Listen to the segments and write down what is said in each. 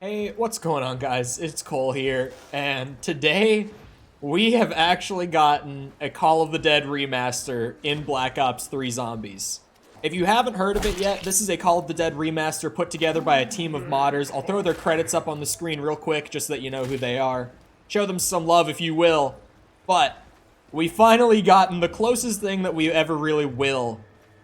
Hey, what's going on, guys? It's Cole here, and today we have actually gotten a Call of the Dead remaster in Black Ops 3 Zombies. If you haven't heard of it yet, this is a Call of the Dead remaster put together by a team of modders. I'll throw their credits up on the screen real quick just so that you know who they are. Show them some love if you will. But we finally gotten the closest thing that we ever really will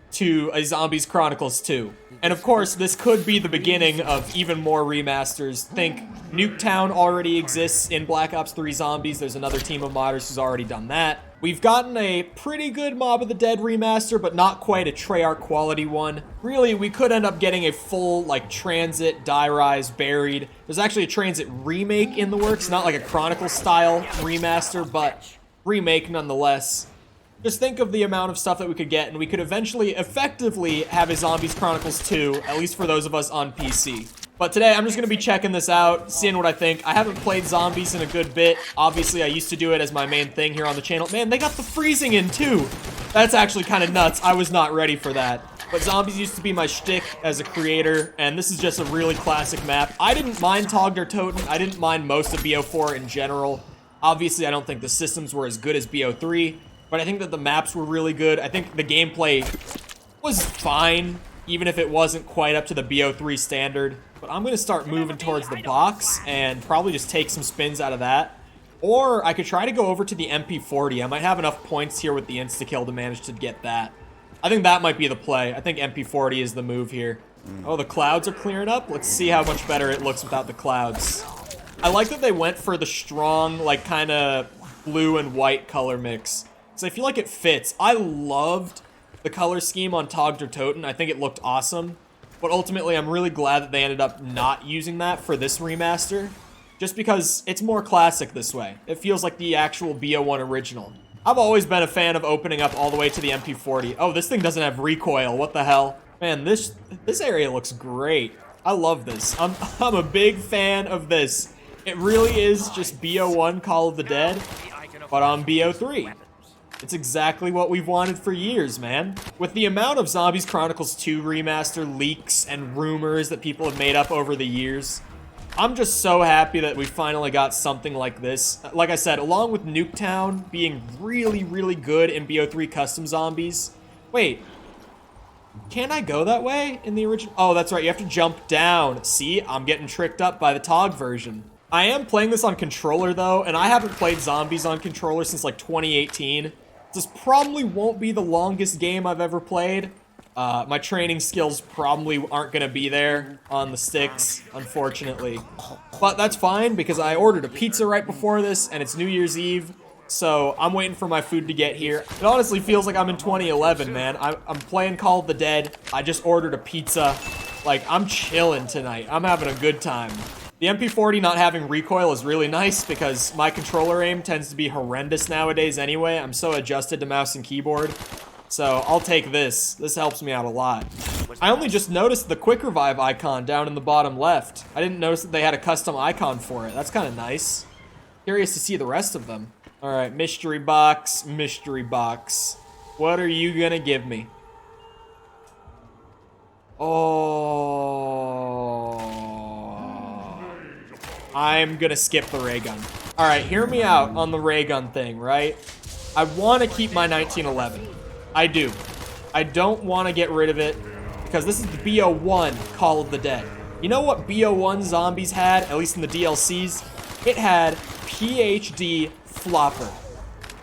to a Zombies Chronicles 2. And of course, this could be the beginning of even more remasters. Think Nuketown already exists in Black Ops 3 Zombies. There's another team of modders who's already done that. We've gotten a pretty good Mob of the Dead remaster, but not quite a Treyarch quality one. Really, we could end up getting a full, like, Transit, Die Rise, Buried. There's actually a Transit remake in the works, not like a Chronicle-style remaster, but remake nonetheless. Just think of the amount of stuff that we could get, and we could eventually effectively have a Zombies Chronicles 2, at least for those of us on PC. But today, I'm just going to be checking this out, seeing what I think. I haven't played Zombies in a good bit. Obviously, I used to do it as my main thing here on the channel. Man, they got the freezing in, too! That's actually kind of nuts. I was not ready for that. But Zombies used to be my shtick as a creator, and this is just a really classic map. I didn't mind Tog der Toten. I didn't mind most of BO4 in general. Obviously, I don't think the systems were as good as BO3. But I think that the maps were really good. I think the gameplay was fine, even if it wasn't quite up to the BO3 standard. But I'm going to start moving towards the box and probably just take some spins out of that. Or I could try to go over to the MP40. I might have enough points here with the insta-kill to manage to get that. I think that might be the play. I think MP40 is the move here. Oh, the clouds are clearing up. Let's see how much better it looks without the clouds. I like that they went for the strong, like, kind of blue and white color mix. So I feel like it fits. I loved the color scheme on Tog der Toten. I think it looked awesome. But ultimately, I'm really glad that they ended up not using that for this remaster. Just because it's more classic this way. It feels like the actual BO1 original. I've always been a fan of opening up all the way to the MP40. Oh, this thing doesn't have recoil. What the hell? Man, this area looks great. I love this. I'm a big fan of this. It really is just BO1 Call of the Dead, but on BO3. It's exactly what we've wanted for years, man. With the amount of Zombies Chronicles 2 remaster leaks and rumors that people have made up over the years, I'm just so happy that we finally got something like this. Like I said, along with Nuketown being really, really good in BO3 custom zombies. Wait, can't I go that way in the original? Oh, that's right, you have to jump down. See, I'm getting tricked up by the TOG version. I am playing this on controller, though, and I haven't played Zombies on controller since, like, 2018. This probably won't be the longest game I've ever played. My training skills probably aren't going to be there on the sticks, unfortunately. But that's fine, because I ordered a pizza right before this, and it's New Year's Eve, so I'm waiting for my food to get here. It honestly feels like I'm in 2011, man. I'm playing Call of the Dead. I just ordered a pizza. Like, I'm chilling tonight. I'm having a good time. The MP40 not having recoil is really nice because my controller aim tends to be horrendous nowadays anyway. I'm so adjusted to mouse and keyboard. So I'll take this. This helps me out a lot. I only just noticed the Quick Revive icon down in the bottom left. I didn't notice that they had a custom icon for it. That's kind of nice. Curious to see the rest of them. Alright, mystery box, mystery box. What are you gonna give me? Oh... I'm gonna skip the ray gun. Alright, hear me out on the ray gun thing, right? I want to keep my 1911. I do. I don't want to get rid of it because this is the BO1 Call of the Dead. You know what BO1 Zombies had, at least in the DLCs? It had PhD Flopper.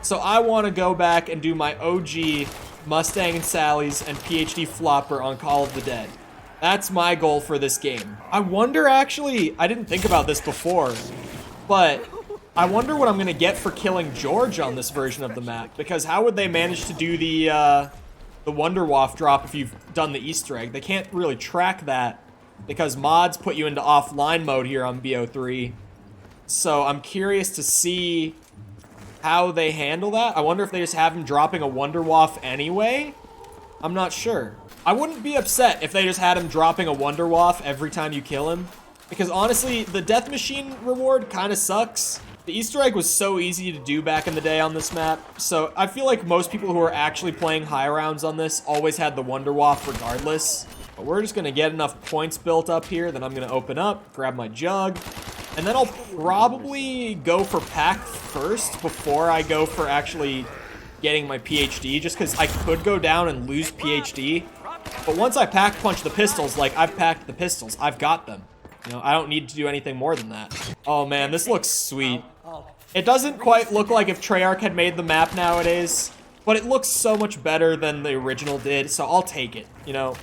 So I want to go back and do my OG Mustang Sally's and PhD Flopper on Call of the Dead. That's my goal for this game. I wonder, actually, I didn't think about this before, but I wonder what I'm gonna get for killing George on this version of the map, because how would they manage to do the Wonder Waff drop if you've done the Easter egg? They can't really track that, because mods put you into offline mode here on BO3. So I'm curious to see how they handle that. I wonder if they just have him dropping a Wonder Waff anyway? I'm not sure. I wouldn't be upset if they just had him dropping a Wonder Waff every time you kill him. Because honestly, the Death Machine reward kind of sucks. The Easter egg was so easy to do back in the day on this map. So I feel like most people who are actually playing high rounds on this always had the Wonder Waff regardless. But we're just gonna get enough points built up here, then I'm gonna open up, grab my jug, and then I'll probably go for pack first before I go for actually getting my PhD, just because I could go down and lose PhD. But once I pack punch the pistols, like, I've packed the pistols. I've got them. You know, I don't need to do anything more than that. Oh man, this looks sweet. It doesn't quite look like if Treyarch had made the map nowadays, but it looks so much better than the original did, so I'll take it, you know.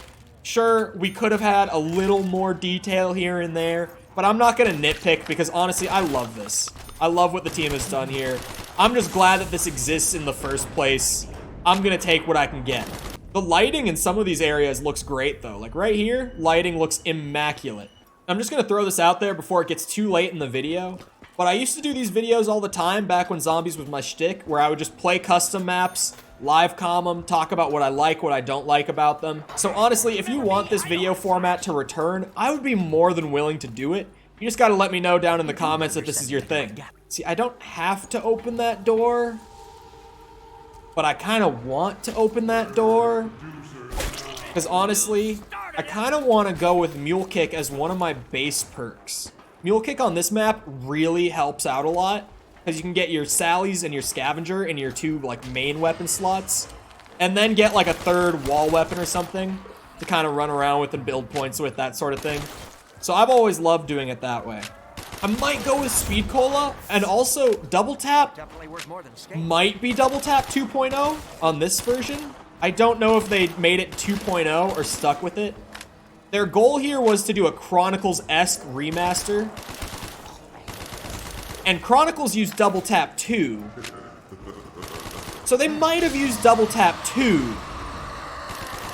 Sure, we could have had a little more detail here and there, but I'm not gonna nitpick because honestly, I love this. I love what the team has done here. I'm just glad that this exists in the first place. I'm gonna take what I can get. The lighting in some of these areas looks great though. Like right here, lighting looks immaculate. I'm just gonna throw this out there before it gets too late in the video. But I used to do these videos all the time back when Zombies was my shtick, where I would just play custom maps, live comm them, talk about what I like, what I don't like about them. So honestly, if you want this video format to return, I would be more than willing to do it. You just gotta let me know down in the comments if this is your thing. See, I don't have to open that door, but I kind of want to open that door. Because honestly, I kind of want to go with Mule Kick as one of my base perks. Mule Kick on this map really helps out a lot, because you can get your Sallies and your Scavenger in your two like main weapon slots, and then get like a third wall weapon or something to kind of run around with and build points with, that sort of thing. So I've always loved doing it that way. I might go with Speed Cola, and also Double Tap might be Double Tap 2.0 on this version. I don't know if they made it 2.0 or stuck with it. Their goal here was to do a Chronicles-esque remaster. And Chronicles used Double Tap 2. So they might have used Double Tap 2.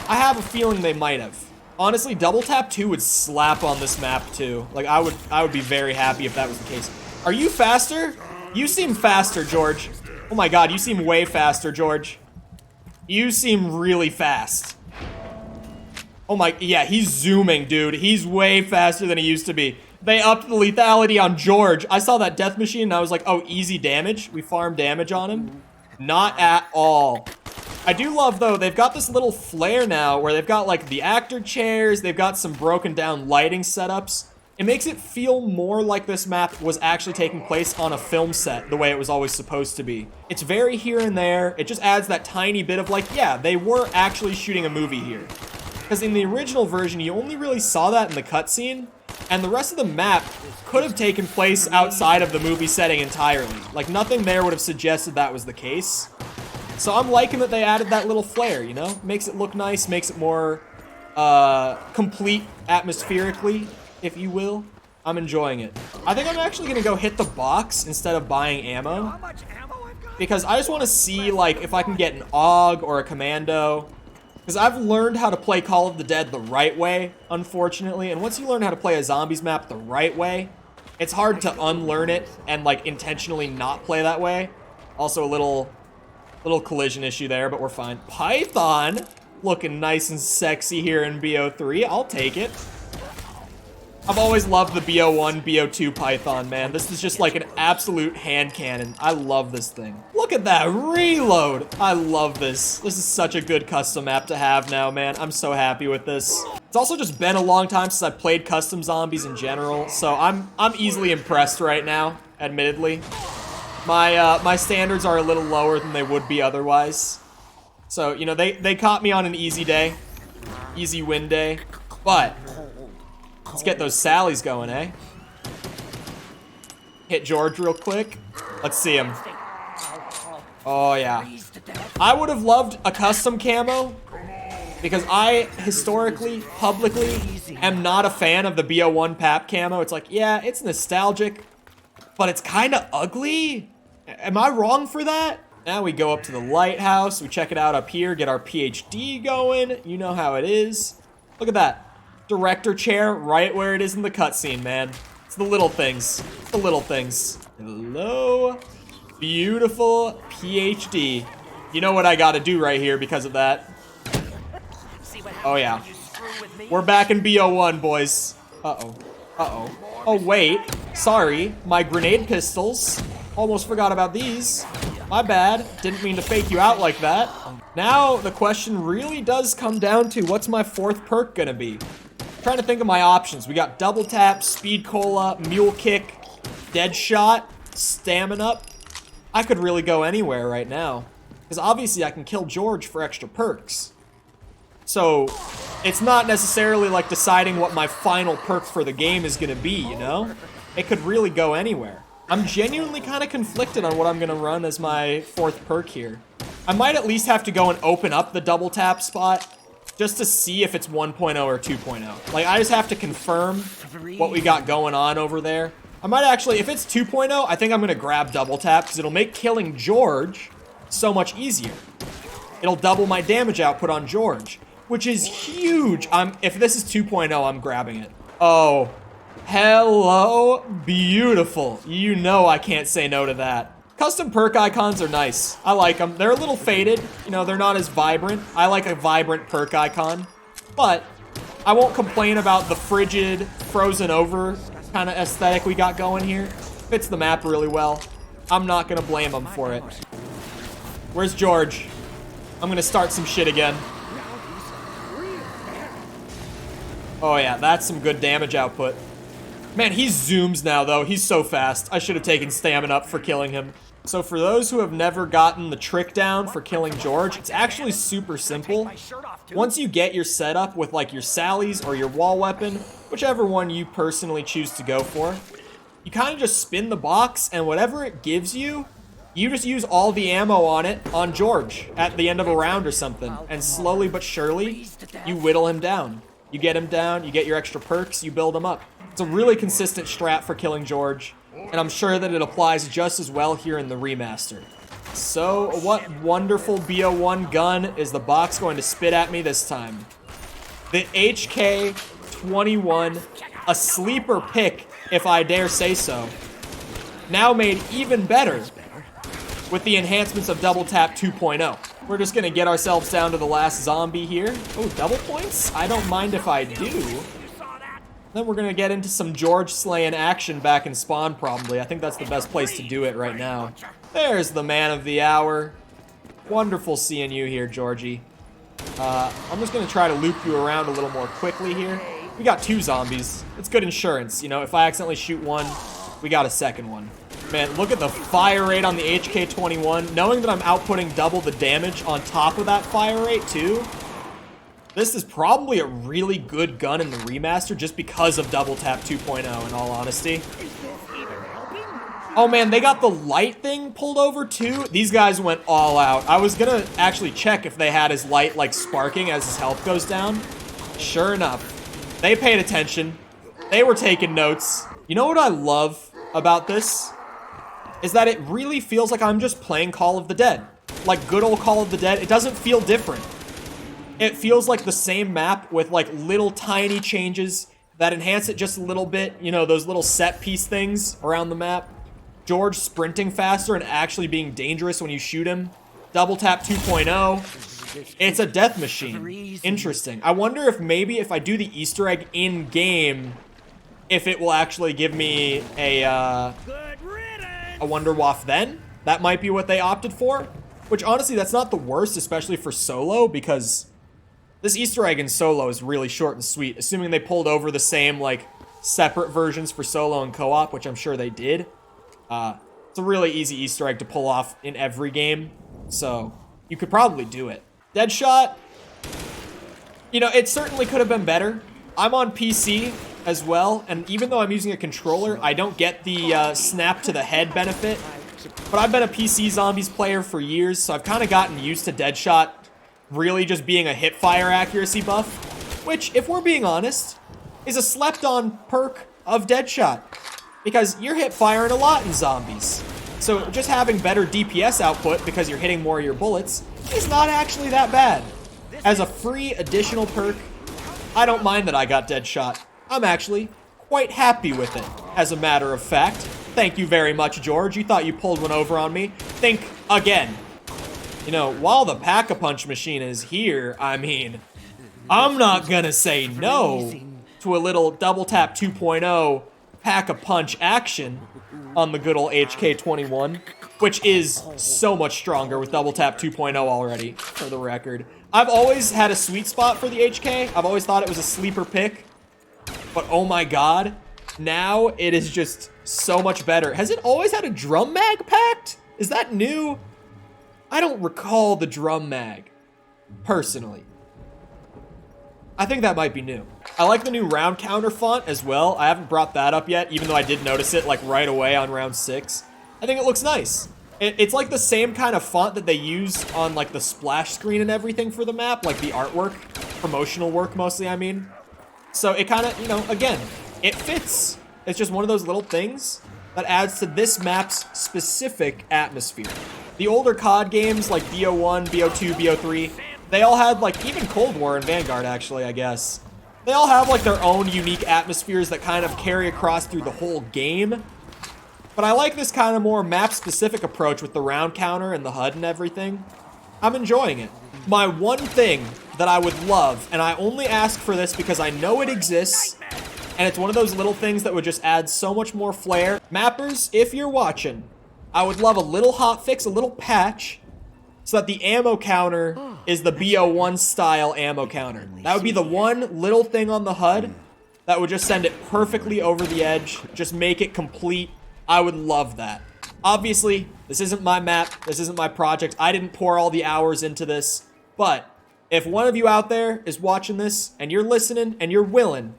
I have a feeling they might have. Honestly, Double Tap 2 would slap on this map too. Like, I would be very happy if that was the case. Are you faster? You seem faster, George. Oh my god, you seem way faster, George. You seem really fast. Oh my, yeah, he's zooming, dude. He's way faster than he used to be. They upped the lethality on George. I saw that death machine and I was like, oh, easy damage. We farm damage on him. Not at all. I do love, though, they've got this little flare now where they've got, like, the actor chairs. They've got some broken down lighting setups. It makes it feel more like this map was actually taking place on a film set the way it was always supposed to be. It's very here and there. It just adds that tiny bit of, like, yeah, they were actually shooting a movie here. Because in the original version, you only really saw that in the cutscene, and the rest of the map could have taken place outside of the movie setting entirely. Like, nothing there would have suggested that was the case. So I'm liking that they added that little flare, you know? Makes it look nice, makes it more complete atmospherically, if you will. I'm enjoying it. I think I'm actually gonna go hit the box instead of buying ammo. Because I just want to see, like, if I can get an AUG or a commando. Because I've learned how to play Call of the Dead the right way, unfortunately. And once you learn how to play a zombies map the right way, it's hard to unlearn it and, like, intentionally not play that way. Also a little collision issue there, but we're fine. Python, looking nice and sexy here in BO3. I'll take it. I've always loved the BO1, BO2 Python, man. This is just like an absolute hand cannon. I love this thing. Look at that reload. I love this. This is such a good custom map to have now, man. I'm so happy with this. It's also just been a long time since I've played custom zombies in general, so I'm easily impressed right now, admittedly. My standards are a little lower than they would be otherwise. So, you know, they caught me on an easy day. Easy win day. But let's get those Sallies going, eh? Hit George real quick. Let's see him. Oh, yeah. I would have loved a custom camo because I, historically, publicly, am not a fan of the BO1 PAP camo. It's like, yeah, it's nostalgic, but it's kind of ugly. Am I wrong for that? Now we go up to the lighthouse. We check it out up here, get our PhD going. You know how it is. Look at that. Director chair right where it is in the cutscene, man. It's the little things. It's the little things. Hello. Beautiful PhD. You know what I gotta do right here because of that. Oh, yeah. We're back in BO1, boys. Uh-oh. Uh-oh. Oh, wait. Sorry. My grenade pistols. Almost forgot about these. My bad. Didn't mean to fake you out like that. Now, the question really does come down to what's my fourth perk gonna be? I'm trying to think of my options. We got double tap, speed cola, mule kick, dead shot, stamina up. I could really go anywhere right now. Because obviously I can kill George for extra perks. So, it's not necessarily like deciding what my final perk for the game is gonna be, you know? It could really go anywhere. I'm genuinely kind of conflicted on what I'm gonna run as my fourth perk here. I might at least have to go and open up the double tap spot just to see if it's 1.0 or 2.0. Like, I just have to confirm what we got going on over there. I might actually, if it's 2.0, I think I'm gonna grab double tap because it'll make killing George so much easier. It'll double my damage output on George, which is huge. If this is 2.0, I'm grabbing it. Oh, hello, beautiful. You know I can't say no to that. Custom perk icons are nice. I like them. They're a little faded. You know, they're not as vibrant. I like a vibrant perk icon. But I won't complain about the frigid, frozen over kind of aesthetic we got going here. Fits the map really well. I'm not going to blame them for it. Where's George? I'm going to start some shit again. Oh yeah, that's some good damage output. Man, he zooms now, though. He's so fast. I should have taken stamina up for killing him. So for those who have never gotten the trick down for killing George, it's actually super simple. Once you get your setup with like your Sallies or your wall weapon, whichever one you personally choose to go for, you kind of just spin the box and whatever it gives you, you just use all the ammo on it on George at the end of a round or something. And slowly but surely, you whittle him down. You get him down, you get your extra perks, you build him up. It's a really consistent strat for killing George, and I'm sure that it applies just as well here in the remaster. So, what wonderful BO1 gun is the box going to spit at me this time? The HK-21, a sleeper pick, if I dare say so, now made even better with the enhancements of Double Tap 2.0. We're just gonna get ourselves down to the last zombie here. Oh, double points? I don't mind if I do. Then we're gonna get into some George slaying action back in spawn, probably. I think that's the best place to do it right now. There's the man of the hour. Wonderful seeing you here, Georgie. I'm just gonna try to loop you around a little more quickly here. We got 2 zombies. It's good insurance, you know, if I accidentally shoot one, we got a second one. Man, look at the fire rate on the HK-21. Knowing that I'm outputting double the damage on top of that fire rate, too. This is probably a really good gun in the remaster just because of Double Tap 2.0, in all honesty. Oh man, they got the light thing pulled over too? These guys went all out. I was gonna actually check if they had his light like sparking as his health goes down. Sure enough, they paid attention. They were taking notes. You know what I love about this? Is that it really feels like I'm just playing Call of the Dead. Like good old Call of the Dead. It doesn't feel different. It feels like the same map with like little tiny changes that enhance it just a little bit. You know, those little set piece things around the map. George sprinting faster and actually being dangerous when you shoot him. Double Tap 2.0. It's a death machine. Interesting. I wonder if maybe if I do the Easter egg in-game, if it will actually give me a Wonder Waff then? That might be what they opted for. Which honestly, that's not the worst, especially for solo, because this Easter egg in solo is really short and sweet, assuming they pulled over the same, like, separate versions for solo and co-op, which I'm sure they did. It's a really easy Easter egg to pull off in every game, so you could probably do it. Deadshot, you know, it certainly could have been better. I'm on PC as well, and even though I'm using a controller, I don't get the snap to the head benefit. But I've been a PC Zombies player for years, so I've kind of gotten used to Deadshot really just being a hip-fire accuracy buff, which, if we're being honest, is a slept-on perk of Deadshot, because you're hip-firing a lot in Zombies. So just having better DPS output because you're hitting more of your bullets is not actually that bad. As a free additional perk, I don't mind that I got Deadshot. I'm actually quite happy with it, as a matter of fact. Thank you very much, George. You thought you pulled one over on me. Think again. You know, while the Pack-a-Punch machine is here, I mean, I'm not gonna say no to a little Double Tap 2.0 pack-a-punch action on the good old HK21, which is so much stronger with Double Tap 2.0 already, for the record. I've always had a sweet spot for the HK. I've always thought it was a sleeper pick. But oh my god, now it is just so much better. Has it always had a drum mag packed? Is that new? I don't recall the drum mag, personally. I think that might be new. I like the new round counter font as well. I haven't brought that up yet, even though I did notice it like right away on round 6. I think it looks nice. It's like the same kind of font that they use on like the splash screen and everything for the map, like the artwork, promotional work mostly, I mean. So it kind of, you know, again, it fits. It's just one of those little things that adds to this map's specific atmosphere. The older COD games like BO1, BO2, BO3, they all had like, even Cold War and Vanguard actually, I guess. They all have like their own unique atmospheres that kind of carry across through the whole game. But I like this kind of more map-specific approach with the round counter and the HUD and everything. I'm enjoying it. My one thing that I would love, and I only ask for this because I know it exists, and it's one of those little things that would just add so much more flair. Mappers, if you're watching, I would love a little hotfix, a little patch, so that the ammo counter is the BO1 style ammo counter. That would be the one little thing on the HUD that would just send it perfectly over the edge, just make it complete. I would love that. Obviously, this isn't my map, this isn't my project. I didn't pour all the hours into this, but if one of you out there is watching this and you're listening and you're willing,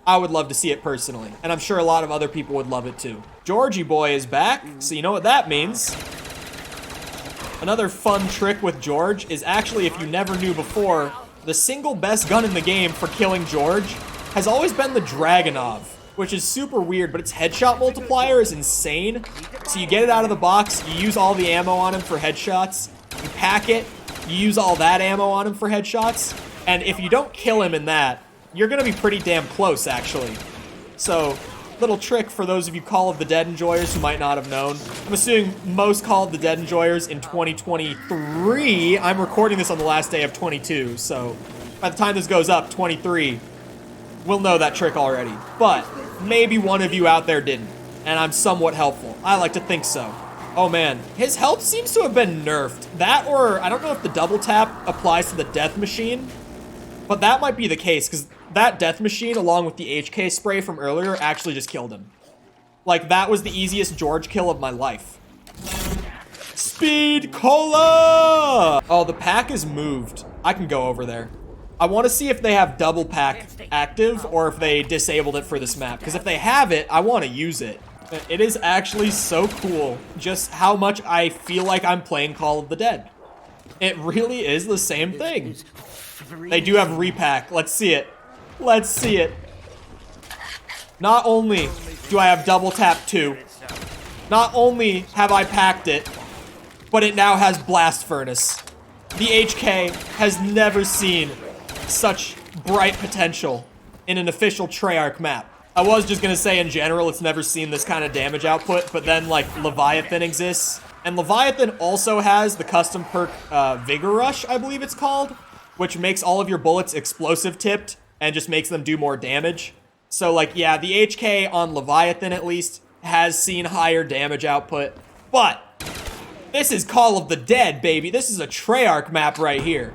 I would love to see it personally. And I'm sure a lot of other people would love it too. Georgie boy is back, so you know what that means. Another fun trick with George is actually, if you never knew before, the single best gun in the game for killing George has always been the Dragunov, which is super weird, but its headshot multiplier is insane. So you get it out of the box, you use all the ammo on him for headshots, you pack it, you use all that ammo on him for headshots, and if you don't kill him in that, you're gonna be pretty damn close, actually. So, little trick for those of you Call of the Dead enjoyers who might not have known. I'm assuming most Call of the Dead enjoyers in 2023, I'm recording this on the last day of 22, so by the time this goes up, 23, we'll know that trick already. But maybe one of you out there didn't, and I'm somewhat helpful. I like to think so. Oh man, his health seems to have been nerfed. That, or I don't know if the double tap applies to the death machine, but that might be the case, because that death machine, along with the HK spray from earlier, actually just killed him. Like, that was the easiest George kill of my life. Speed Cola! Oh, the pack is moved. I can go over there. I want to see if they have double pack active, or if they disabled it for this map, because if they have it, I want to use it. It is actually so cool just how much I feel like I'm playing Call of the Dead. It really is the same thing. They do have repack. Let's see it. Let's see it. Not only do I have double tap 2, not only have I packed it, but it now has blast furnace. The HK has never seen such bright potential in an official Treyarch map. I was just gonna say in general it's never seen this kind of damage output, but then like Leviathan exists. And Leviathan also has the custom perk Vigor Rush, I believe it's called, which makes all of your bullets explosive tipped and just makes them do more damage. So like, yeah, the HK on Leviathan at least has seen higher damage output, but this is Call of the Dead, baby. This is a Treyarch map right here.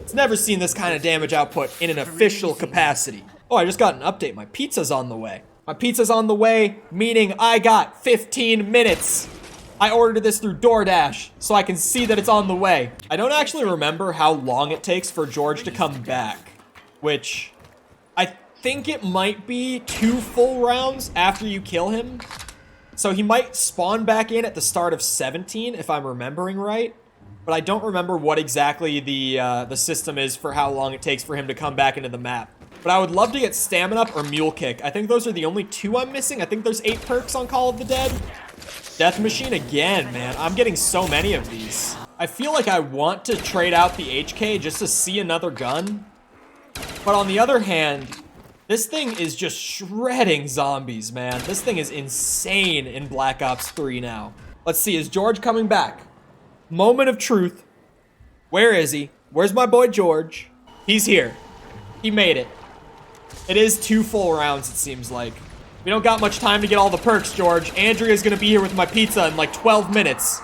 It's never seen this kind of damage output in an official capacity. Oh, I just got an update. My pizza's on the way. My pizza's on the way, meaning I got 15 minutes. I ordered this through DoorDash, so I can see that it's on the way. I don't actually remember how long it takes for George to come back, which I think it might be 2 full rounds after you kill him. So he might spawn back in at the start of 17, if I'm remembering right. But I don't remember what exactly the system is for how long it takes for him to come back into the map. But I would love to get Stamina Up or Mule Kick. I think those are the only 2 I'm missing. I think there's 8 perks on Call of the Dead. Death Machine again, man. I'm getting so many of these. I feel like I want to trade out the HK just to see another gun. But on the other hand, this thing is just shredding zombies, man. This thing is insane in Black Ops 3 now. Let's see, is George coming back? Moment of truth. Where is he? Where's my boy George? He's here. He made it. It is 2 full rounds, it seems like. We don't got much time to get all the perks, George. Andrea's gonna be here with my pizza in like 12 minutes.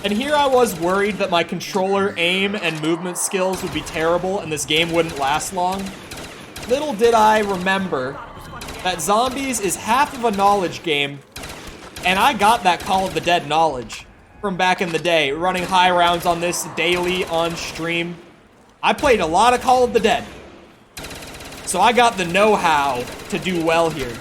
And here I was worried that my controller aim and movement skills would be terrible and this game wouldn't last long. Little did I remember that Zombies is half of a knowledge game, and I got that Call of the Dead knowledge from back in the day, running high rounds on this daily on stream. I played a lot of Call of the Dead, so I got the know-how to do well here.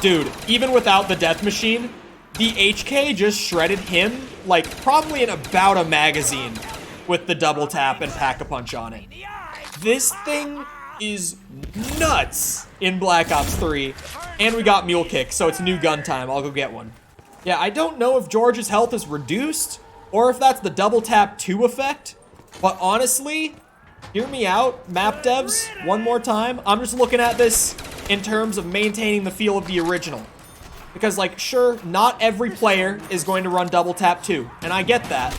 Dude, even without the death machine, the HK just shredded him, like, probably in about a magazine with the double tap and pack-a-punch on it. This thing is nuts in Black Ops 3, and we got Mule Kick, so it's new gun time. I'll go get one. Yeah, I don't know if George's health is reduced, or if that's the double tap 2 effect, but honestly, hear me out, map devs, one more time. I'm just looking at this in terms of maintaining the feel of the original. Because, like, sure, not every player is going to run double tap 2, and I get that.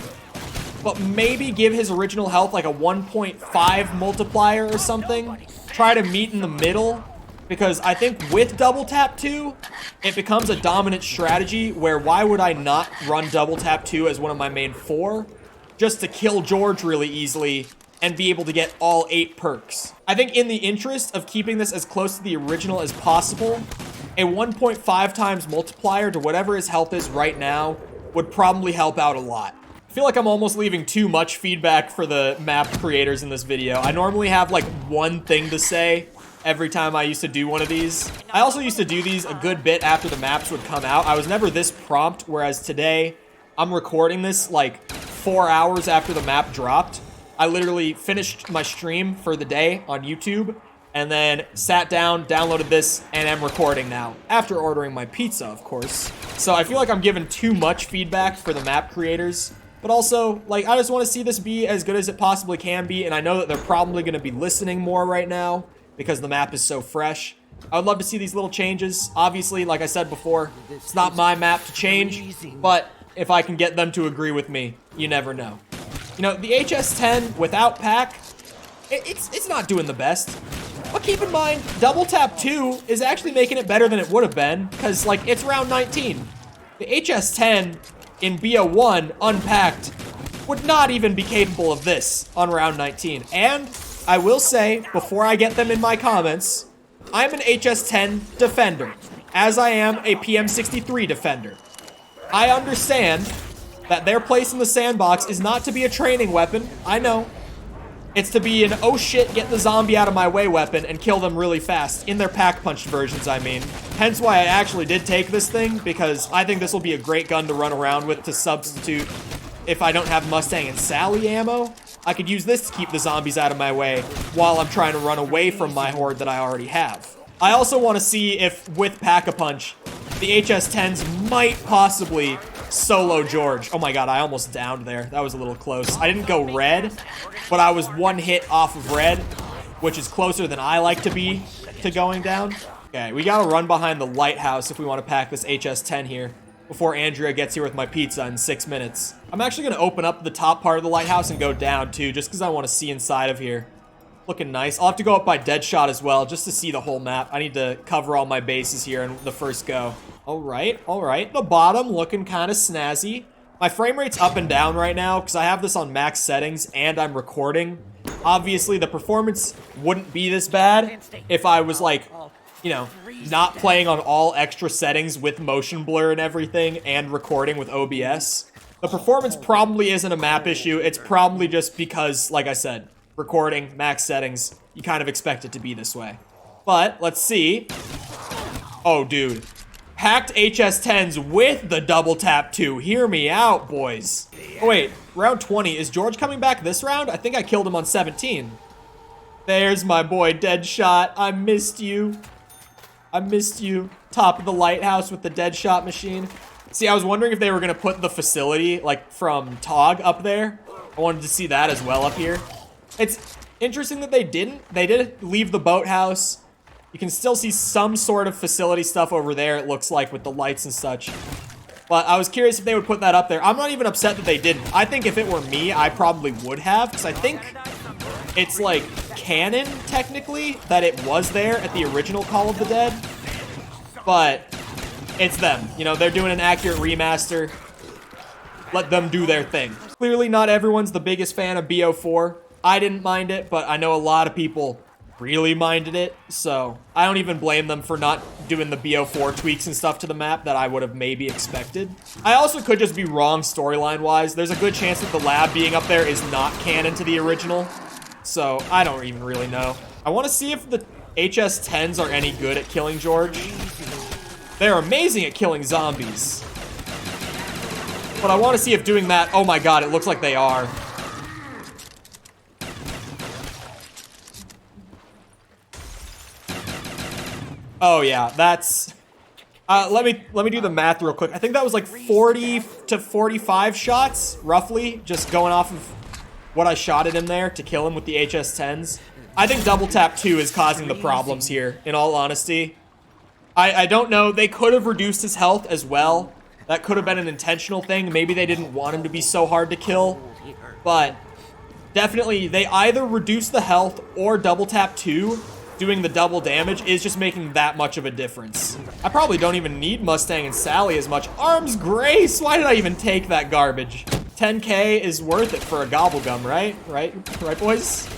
But maybe give his original health like a 1.5 multiplier or something. Try to meet in the middle. Because I think with double tap 2, it becomes a dominant strategy where why would I not run double tap 2 as one of my main 4? Just to kill George really easily and be able to get all 8 perks. I think in the interest of keeping this as close to the original as possible, a 1.5 times multiplier to whatever his health is right now would probably help out a lot. I feel like I'm almost leaving too much feedback for the map creators in this video. I normally have like one thing to say every time I used to do one of these. I also used to do these a good bit after the maps would come out. I was never this prompt, whereas today I'm recording this like 4 hours after the map dropped. I literally finished my stream for the day on YouTube and then sat down, downloaded this, and am recording now. After ordering my pizza, of course. So I feel like I'm giving too much feedback for the map creators. But also, like, I just want to see this be as good as it possibly can be, and I know that they're probably going to be listening more right now because the map is so fresh. I would love to see these little changes. Obviously, like I said before, it's not my map to change, but if I can get them to agree with me, you never know. You know, the HS-10 without pack, it's not doing the best. But keep in mind, double tap 2 is actually making it better than it would have been, because, like, it's round 19. The HS-10 in BO1 unpacked would not even be capable of this on round 19. And I will say, before I get them in my comments, I'm an HS-10 defender, as I am a PM63 defender. I understand that their place in the sandbox is not to be a training weapon, I know. It's to be an oh shit, get the zombie out of my way weapon and kill them really fast, in their pack-punched versions, I mean. Hence why I actually did take this thing, because I think this will be a great gun to run around with to substitute if I don't have Mustang and Sally ammo. I could use this to keep the zombies out of my way while I'm trying to run away from my horde that I already have. I also want to see if, with Pack-a-Punch, the HS-10s might possibly solo George. Oh my god, I almost downed there. That was a little close. I didn't go red, but I was one hit off of red, which is closer than I like to be to going down. Okay, we gotta run behind the lighthouse if we want to pack this HS-10 here before Andrea gets here with my pizza in 6 minutes. I'm actually gonna open up the top part of the lighthouse and go down too, just because I want to see inside of here. Looking nice. I'll have to go up by Deadshot as well, just to see the whole map. I need to cover all my bases here in the first go. Alright, alright. The bottom looking kind of snazzy. My frame rate's up and down right now, because I have this on max settings, and I'm recording. Obviously, the performance wouldn't be this bad if I was, like, you know, not playing on all extra settings with motion blur and everything, and recording with OBS. The performance probably isn't a map issue. It's probably just because, like I said, recording, max settings, you kind of expect it to be this way. But, let's see. Oh, dude. Packed HS-10s with the double tap 2. Hear me out, boys. Oh, wait. Round 20. Is George coming back this round? I think I killed him on 17. There's my boy, Deadshot. I missed you. I missed you. Top of the lighthouse with the Deadshot machine. See, I was wondering if they were going to put the facility, like, from TOG up there. I wanted to see that as well up here. It's interesting that they didn't. They did leave the boathouse. You can still see some sort of facility stuff over there, it looks like, with the lights and such. But I was curious if they would put that up there. I'm not even upset that they didn't. I think if it were me, I probably would have, because I think it's, like, canon, technically, that it was there at the original Call of the Dead. but it's them. You know, they're doing an accurate remaster. Let them do their thing. Clearly not everyone's the biggest fan of BO4. I didn't mind it, but I know a lot of people really minded it, so I don't even blame them for not doing the BO4 tweaks and stuff to the map that I would have maybe expected. I also could just be wrong storyline-wise. There's a good chance that the lab being up there is not canon to the original, so I don't even really know. I want to see if the HS-10s are any good at killing George. They're amazing at killing zombies. But I want to see if doing that... Oh my god, it looks like they are. Oh yeah, that's... let me do the math real quick. I think that was like 40 to 45 shots, roughly, just going off of what I shot at him there to kill him with the HS-10s. I think double tap 2 is causing the problems here, in all honesty. I don't know. They could have reduced his health as well. That could have been an intentional thing. Maybe they didn't want him to be so hard to kill. But definitely, they either reduce the health or double tap 2. Doing the double damage is just making that much of a difference. I probably don't even need Mustang and Sally as much. Arms Grace! Why did I even take that garbage? 10K is worth it for a gobblegum, right? Right, boys?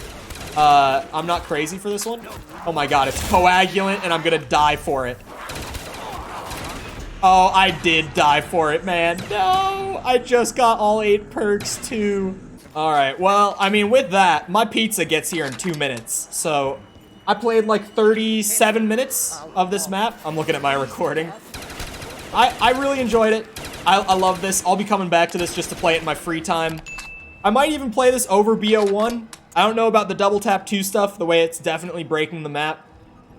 I'm not crazy for this one. Oh my god, it's coagulant and I'm gonna die for it. Oh, I did die for it, man. No, I just got all 8 perks too. All right, well, I mean, with that, my pizza gets here in 2 minutes. So I played like 37 minutes of this map. I'm looking at my recording. I really enjoyed it. I love this. I'll be coming back to this just to play it in my free time. I might even play this over BO1. I don't know about the double tap 2 stuff, the way it's definitely breaking the map.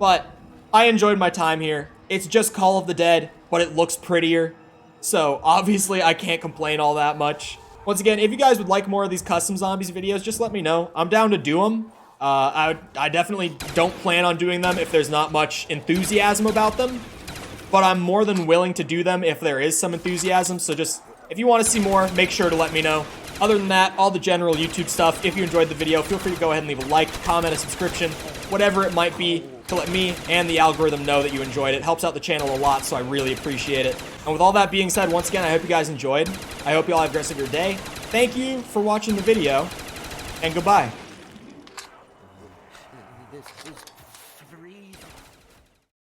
But I enjoyed my time here. It's just Call of the Dead, but it looks prettier. So obviously I can't complain all that much. Once again, if you guys would like more of these custom zombies videos, just let me know. I'm down to do them. I definitely don't plan on doing them if there's not much enthusiasm about them. But I'm more than willing to do them if there is some enthusiasm. So just, if you want to see more, make sure to let me know. Other than that, all the general YouTube stuff. If you enjoyed the video, feel free to go ahead and leave a like, comment, a subscription, whatever it might be, to let me and the algorithm know that you enjoyed it. Helps out the channel a lot, so I really appreciate it. And with all that being said, once again, I hope you guys enjoyed. I hope you all have the rest of your day. Thank you for watching the video, and goodbye. This is